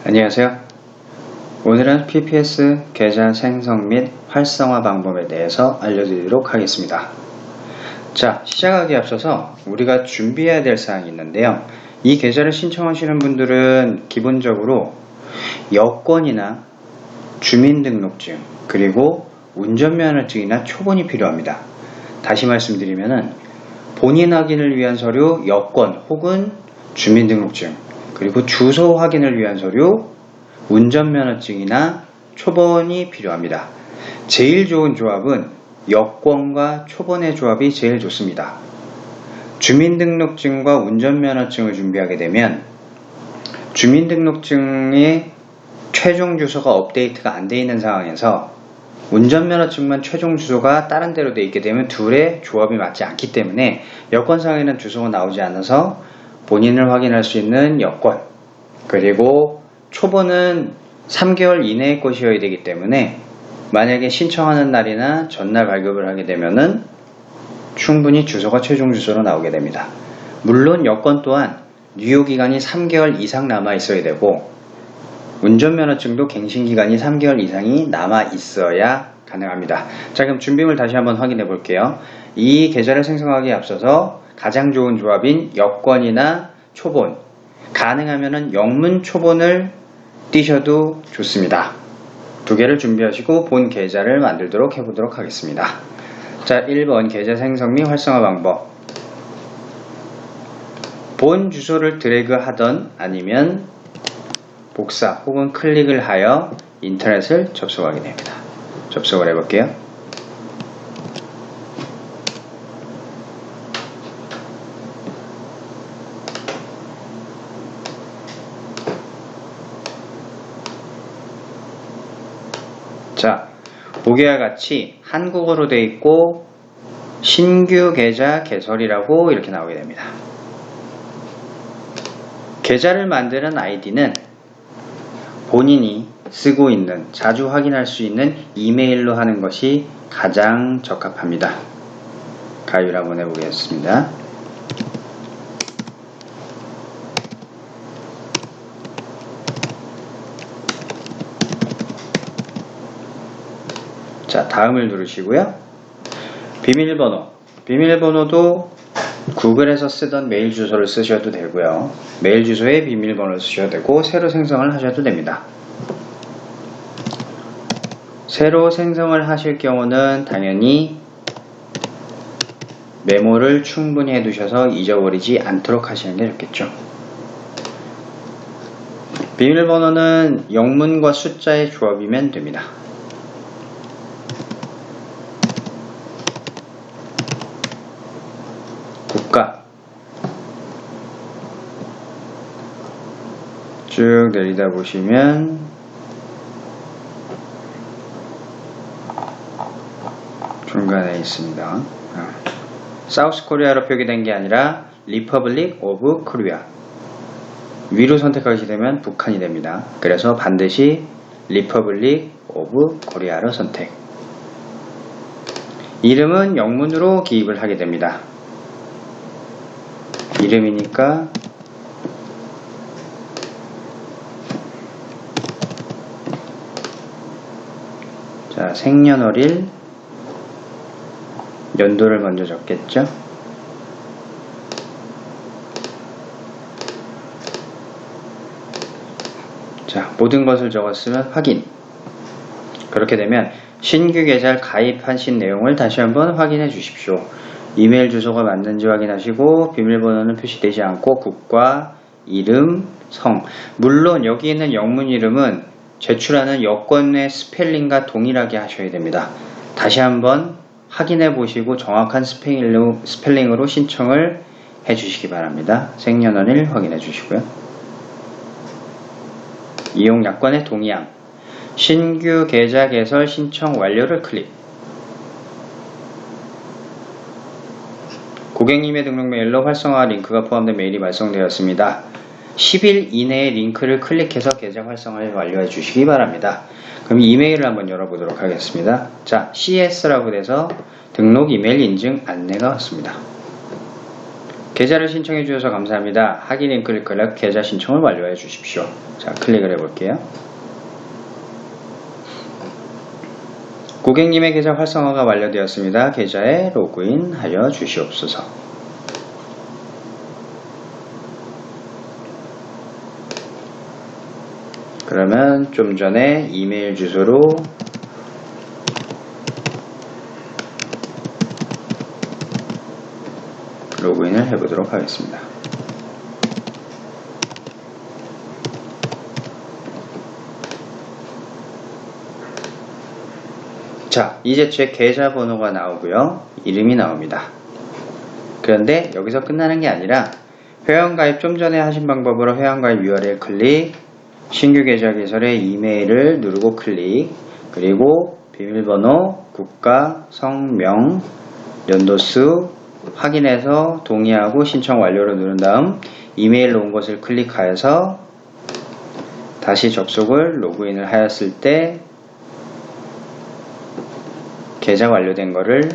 안녕하세요. 오늘은 PPS 계좌 생성 및 활성화 방법에 대해서 알려드리도록 하겠습니다. 자, 시작하기에 앞서서 우리가 준비해야 될 사항이 있는데요. 이 계좌를 신청하시는 분들은 기본적으로 여권이나 주민등록증 그리고 운전면허증이나 초본이 필요합니다. 다시 말씀드리면은 본인 확인을 위한 서류 여권 혹은 주민등록증 그리고 주소 확인을 위한 서류 운전면허증이나 초본이 필요합니다. 제일 좋은 조합은 여권과 초본의 조합이 제일 좋습니다. 주민등록증과 운전면허증을 준비하게 되면 주민등록증의 최종 주소가 업데이트가 안 되어 있는 상황에서 운전면허증만 최종 주소가 다른 데로 되어 있게 되면 둘의 조합이 맞지 않기 때문에 여권상에는 주소가 나오지 않아서 본인을 확인할 수 있는 여권 그리고 초본은 3개월 이내의 것이어야 되기 때문에 만약에 신청하는 날이나 전날 발급을 하게 되면은 충분히 주소가 최종 주소로 나오게 됩니다. 물론 여권 또한 유효기간이 3개월 이상 남아 있어야 되고 운전면허증도 갱신기간이 3개월 이상이 남아 있어야 가능합니다. 자, 그럼 준비물 다시 한번 확인해 볼게요. 이 계좌를 생성하기에 앞서서 가장 좋은 조합인 여권이나 초본, 가능하면은 영문 초본을 띄셔도 좋습니다. 두 개를 준비하시고 본 계좌를 만들도록 해보도록 하겠습니다. 자, 1번 계좌 생성 및 활성화 방법. 본 주소를 드래그 하던 아니면 복사 혹은 클릭을 하여 인터넷을 접속하게 됩니다. 접속을 해볼게요. 자, 보기와 같이 한국어로 되어 있고 신규 계좌 개설이라고 이렇게 나오게 됩니다. 계좌를 만드는 아이디는 본인이 쓰고 있는 자주 확인할 수 있는 이메일로 하는 것이 가장 적합합니다. 가입을 한번 해보겠습니다. 자, 다음을 누르시고요. 비밀번호도 구글에서 쓰던 메일 주소를 쓰셔도 되고요. 메일 주소에 비밀번호를 쓰셔도 되고 새로 생성을 하셔도 됩니다. 새로 생성을 하실 경우는 당연히 메모를 충분히 해두셔서 잊어버리지 않도록 하시는 게 좋겠죠. 비밀번호는 영문과 숫자의 조합이면 됩니다. 국가 쭉 내리다 보시면 중간에 있습니다. 사우스 코리아로 표기된 게 아니라 리퍼블릭 오브 코리아 위로 선택하시게 되면 북한이 됩니다. 그래서 반드시 리퍼블릭 오브 코리아로 선택. 이름은 영문으로 기입을 하게 됩니다. 이름이니까 자, 생년월일 연도를 먼저 적겠죠. 자, 모든 것을 적었으면 확인. 그렇게 되면 신규 계좌를 가입하신 내용을 다시 한번 확인해 주십시오. 이메일 주소가 맞는지 확인하시고 비밀번호는 표시되지 않고 국가, 이름, 성. 물론 여기 있는 영문 이름은 제출하는 여권의 스펠링과 동일하게 하셔야 됩니다. 다시 한번 확인해 보시고 정확한 스펠링으로 신청을 해 주시기 바랍니다. 생년월일 확인해 주시고요. 이용 약관의 동의함. 신규 계좌 개설 신청 완료를 클릭. 고객님의 등록 메일로 활성화 링크가 포함된 메일이 발송되었습니다. 10일 이내에 링크를 클릭해서 계좌 활성화를 완료해 주시기 바랍니다. 그럼 이메일을 한번 열어보도록 하겠습니다. 자, CS라고 돼서 등록 이메일 인증 안내가 왔습니다. 계좌를 신청해 주셔서 감사합니다. 하기 링크를 클릭 계좌 신청을 완료해 주십시오. 자, 클릭을 해볼게요. 고객님의 계좌 활성화가 완료되었습니다. 계좌에 로그인 하여 주시옵소서. 그러면 좀 전에 이메일 주소로 로그인을 해보도록 하겠습니다. 자, 이제 제 계좌번호가 나오고요. 이름이 나옵니다. 그런데 여기서 끝나는 게 아니라 회원가입 좀 전에 하신 방법으로 회원가입 URL 클릭, 신규 계좌 개설에 이메일을 누르고 클릭, 그리고 비밀번호, 국가, 성명, 연도수 확인해서 동의하고 신청 완료를 누른 다음 이메일로 온 것을 클릭하여서 다시 접속을 로그인을 하였을 때 계좌 완료된 것을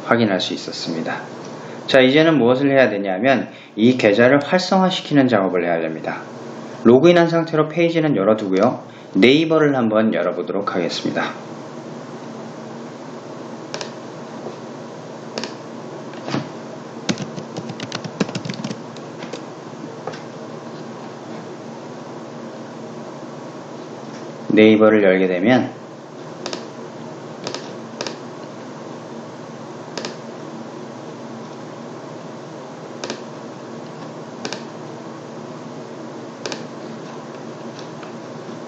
확인할 수 있었습니다. 자, 이제는 무엇을 해야 되냐면 이 계좌를 활성화시키는 작업을 해야 됩니다. 로그인한 상태로 페이지는 열어두고요. 네이버를 한번 열어보도록 하겠습니다. 네이버를 열게 되면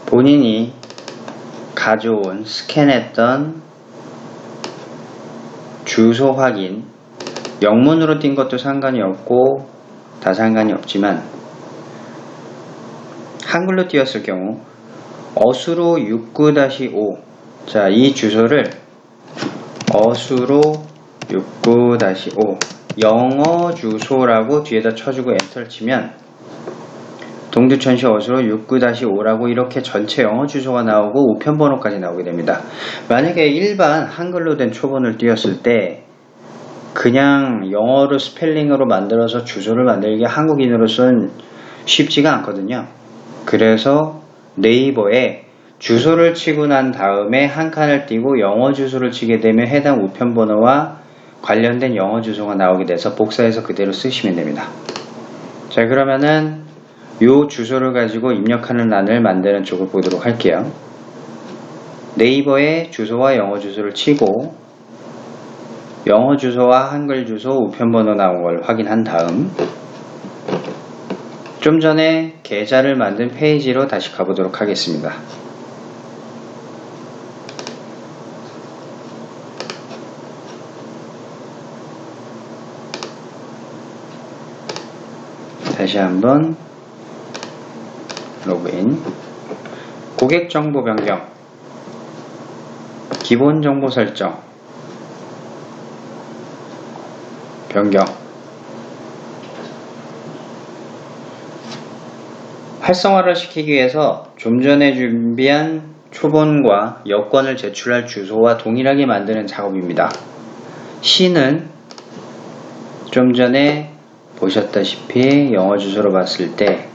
본인이 가져온 스캔했던 주소 확인, 영문으로 띈 것도 상관이 없고 다 상관이 없지만 한글로 띄었을 경우 어수로 69-5, 자, 이 주소를 어수로 69-5 영어 주소라고 뒤에다 쳐주고 엔터를 치면 동두천시 어수로 69-5라고 이렇게 전체 영어 주소가 나오고 우편번호까지 나오게 됩니다. 만약에 일반 한글로 된 초본을 띄웠을 때 그냥 영어로 스펠링으로 만들어서 주소를 만들기 한국인으로서는 쉽지가 않거든요. 그래서 네이버에 주소를 치고 난 다음에 한 칸을 띄고 영어 주소를 치게 되면 해당 우편번호와 관련된 영어 주소가 나오게 돼서 복사해서 그대로 쓰시면 됩니다. 자, 그러면은 요 주소를 가지고 입력하는 란을 만드는 쪽을 보도록 할게요. 네이버에 주소와 영어 주소를 치고 영어 주소와 한글 주소, 우편번호 나온 걸 확인한 다음 좀 전에 계좌를 만든 페이지로 다시 가보도록 하겠습니다. 다시 한번 로그인, 고객 정보 변경, 기본 정보 설정, 변경, 활성화를 시키기 위해서 좀 전에 준비한 초본과 여권을 제출할 주소와 동일하게 만드는 작업입니다. 시는 좀 전에 보셨다시피 영어 주소로 봤을 때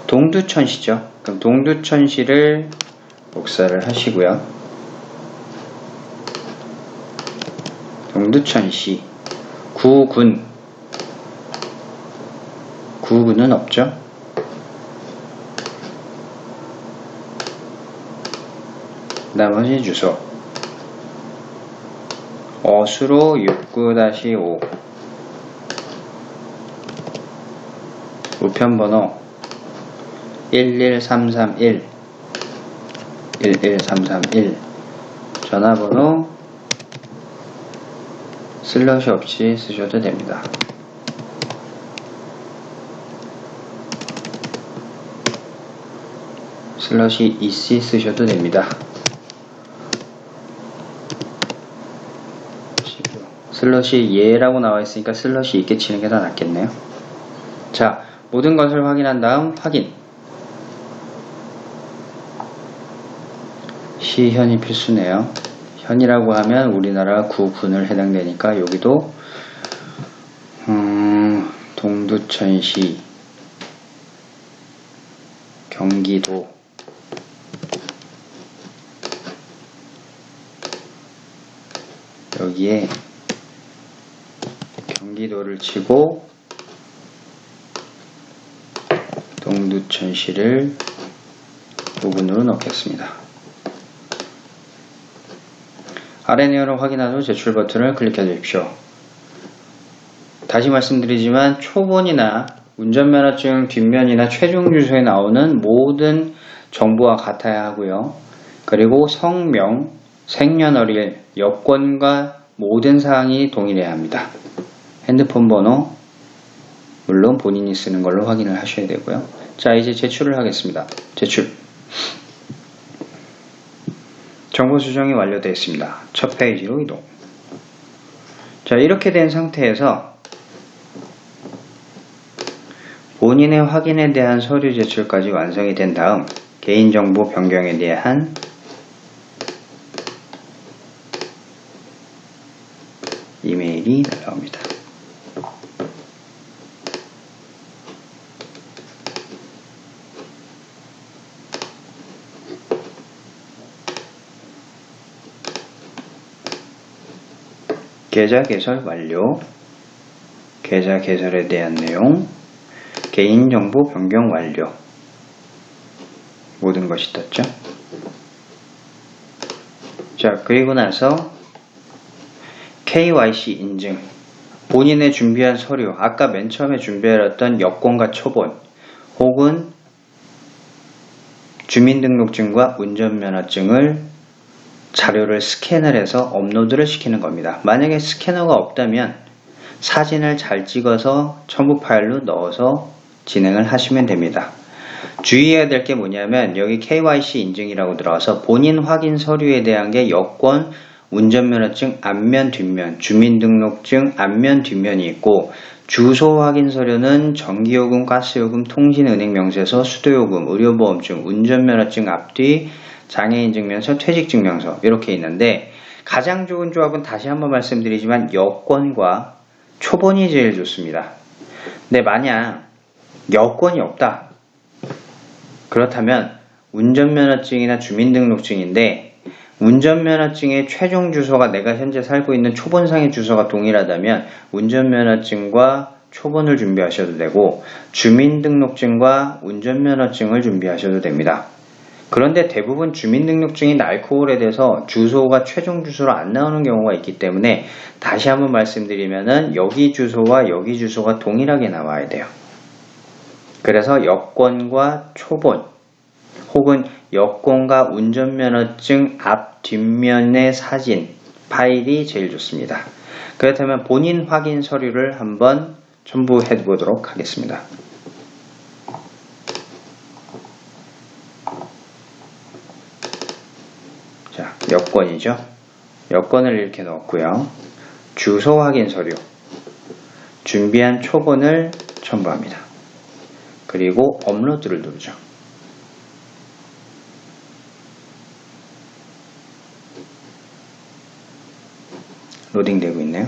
동두천시죠. 그럼 동두천시를 복사를 하시고요. 동두천시, 구군은 없죠. 나머지 주소 어수로 69-5 우편번호 11331 전화번호 슬러시 없이 쓰셔도 됩니다. 슬러시 EC 쓰셔도 됩니다. 슬러시 예라고 나와 있으니까 슬러시 있게 치는 게 더 낫겠네요. 자, 모든 것을 확인한 다음 확인. 시현이 필수네요. 현이라고 하면 우리나라 구군을 해당되니까 여기도 동두천시, 경기도, 여기에 경기도를 치고 동두천시를 부분으로 넣겠습니다. 아래 내용을 확인하고 제출 버튼을 클릭해 주십시오. 다시 말씀드리지만 초본이나 운전면허증 뒷면이나 최종 주소에 나오는 모든 정보와 같아야 하고요. 그리고 성명, 생년월일, 여권과 모든 사항이 동일해야 합니다. 핸드폰 번호, 물론 본인이 쓰는 걸로 확인을 하셔야 되고요. 자, 이제 제출을 하겠습니다. 제출. 정보 수정이 완료되어 있습니다. 첫 페이지로 이동. 자, 이렇게 된 상태에서 본인의 확인에 대한 서류 제출까지 완성이 된 다음 개인정보 변경에 대한 이메일이 날라옵니다. 계좌 개설 완료, 계좌 개설에 대한 내용, 개인정보 변경 완료, 모든 것이 떴죠. 자, 그리고 나서 KYC 인증, 본인의 준비한 서류, 아까 맨 처음에 준비해놨던 여권과 초본 혹은 주민등록증과 운전면허증을 자료를 스캔을 해서 업로드를 시키는 겁니다. 만약에 스캐너가 없다면 사진을 잘 찍어서 첨부 파일로 넣어서 진행을 하시면 됩니다. 주의해야 될 게 뭐냐면 여기 KYC 인증이라고 들어가서 본인 확인 서류에 대한 게 여권, 운전면허증 앞면 뒷면, 주민등록증 앞면 뒷면이 있고 주소 확인 서류는 전기요금, 가스요금, 통신은행명세서, 수도요금, 의료보험증, 운전면허증 앞뒤, 장애인증명서, 퇴직증명서 이렇게 있는데 가장 좋은 조합은 다시 한번 말씀드리지만 여권과 초본이 제일 좋습니다. 근데 만약 여권이 없다. 그렇다면 운전면허증이나 주민등록증인데 운전면허증의 최종 주소가 내가 현재 살고 있는 초본상의 주소가 동일하다면 운전면허증과 초본을 준비하셔도 되고 주민등록증과 운전면허증을 준비하셔도 됩니다. 그런데 대부분 주민등록증이 낡고 오래돼서 주소가 최종 주소로 안 나오는 경우가 있기 때문에 다시 한번 말씀드리면은 여기 주소와 여기 주소가 동일하게 나와야 돼요. 그래서 여권과 초본 혹은 여권과 운전면허증 앞 뒷면의 사진 파일이 제일 좋습니다. 그렇다면 본인 확인 서류를 한번 첨부해 보도록 하겠습니다. 자, 여권이죠. 여권을 이렇게 넣었고요. 주소 확인 서류, 준비한 초본을 첨부합니다. 그리고 업로드를 누르죠. 로딩되고 있네요.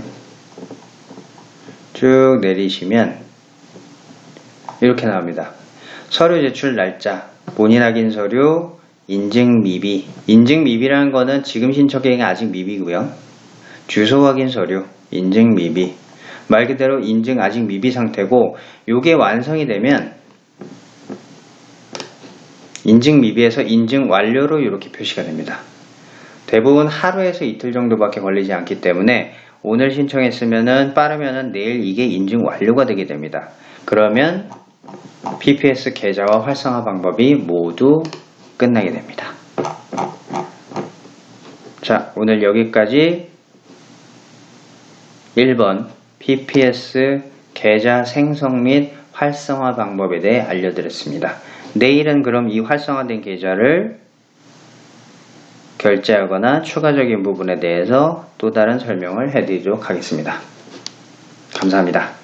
쭉 내리시면 이렇게 나옵니다. 서류 제출 날짜, 본인 확인 서류, 인증 미비. 인증 미비라는 거는 지금 신청객이 아직 미비고요. 주소 확인 서류, 인증 미비. 말 그대로 인증 아직 미비 상태고 요게 완성이 되면 인증 미비에서 인증 완료로 이렇게 표시가 됩니다. 대부분 하루에서 이틀 정도밖에 걸리지 않기 때문에 오늘 신청했으면은 빠르면은 내일 이게 인증 완료가 되게 됩니다. 그러면 PPS 계좌와 활성화 방법이 모두 끝나게 됩니다. 자, 오늘 여기까지 1번 PPS 계좌 생성 및 활성화 방법에 대해 알려드렸습니다. 내일은 그럼 이 활성화된 계좌를 결제하거나 추가적인 부분에 대해서 또 다른 설명을 해드리도록 하겠습니다. 감사합니다.